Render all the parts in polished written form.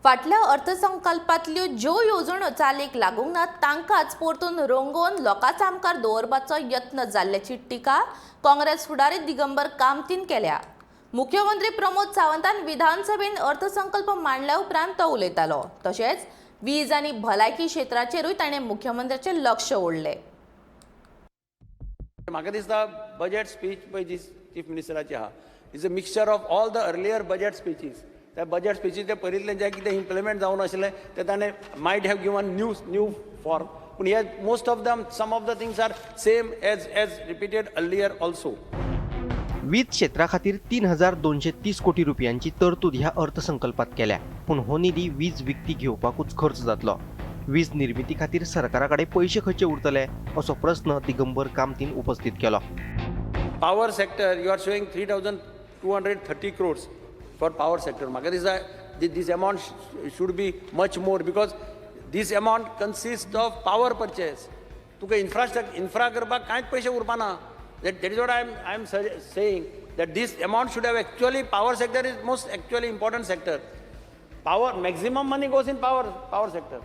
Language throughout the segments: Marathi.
फाटल्या अर्थसंकल्पांतल्यो ज्यो येवजण्यो चालीक लागूंक ना तांकांच परतून रंगोवन लोकांचो आमकार दवरपाचो यत्न जाल्ल्याची टिका काँग्रेस फुडारी दिगंबर कामतीन केल्या। मुख्यमंत्री प्रमोद सावंतान विधानसभेत अर्थसंकल्प मांडल्या उपरांत तो उलयतालो। तशेंच वीज आनी भलायकी क्षेत्राचेरूय ताणें मुख्यमंत्र्याचें लक्ष ओडलें। म्हाका दिसता बजेट स्पीच पळय जी चीफ मिनिस्टराची आहा is a mixture of all the earlier budget speeches. त्या बजेट स्पीचीस ते पयलींतलें जें कितें इम्प्लिमेंट जावन आशिल्लें तें ताणें might have given new form, पूण हे most of them some of the things are same as repeated earlier also. वीज क्षेत्रा खातीर 3230 कोटी रुपयांची तरतूद ह्या अर्थसंकल्पात केल्या, पूण हो निधी वीज विकती घेवपाकूच खर्च जातलो। वीज निर्मिती खातीर सरकारा कडेन पयशे खंयचे उरतले असो प्रस्न दिगंबर कामतीन उपस्थित केलो। Power sector, you are showing 3,230 crores for power sector. म्हाका दिसता this amount should be much more because this amount consists of power purchase. Tuka infra करपाक कांयच पयशे उरपाना। That is what I am saying, that this amount should have actually, power sector is most actually important sector. Power, maximum money goes in power sector.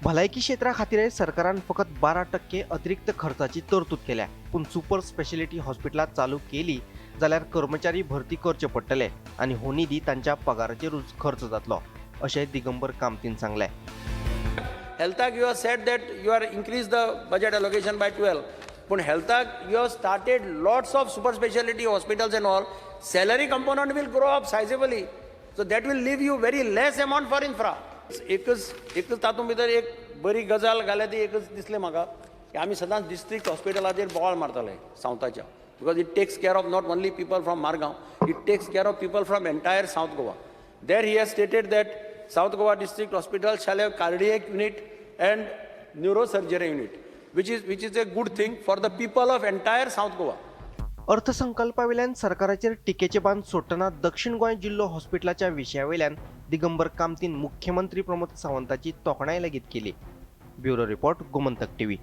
भलायकी क्षेत्रा खातीर सरकारान फकत 12% अतिरिक्त खर्चाची तरतूद केल्या, पूण सुपर स्पेशालिटी हॉस्पिटलां चालू केली जाल्यार कर्मचारी भरती करचे पडटले आनी हो निधी तांच्या पगाराचेरूच खर्च जातलो अशें दिगंबर कामतीन सांगलें। Healthak, you have said that you are increased the budget allocation by 12. But Healthak, you have started lots of super specialty hospitals and all. Salary component will grow up sizably. So that will leave you very less amount for infra. एकच तातूंत भितर एक बरी गजाल घाल्या ती एकच दिसलें म्हाका की आमी सदांच डिस्ट्रिक्ट हॉस्पिटलाचेर बोवाळ मारताले सावथाच्या, because it takes care of not only people from Margao, it takes care of people from entire South Goa. There he has stated that South Goa district hospital shall have cardiac unit and neurosurgery unit, which is a good thing for the people of entire South Goa. अर्थसंकल्पावेल्यान सरकाराचेर टिकेचे बांद सोडटना दक्षिण गोंय जिल्लो हॉस्पिटलाच्या विशयावेल्यान दिगंबर कामतीन मुख्यमंत्री प्रमोद सावंताची तोखणाय लेगीत केली। Bureau report, Gomantak TV.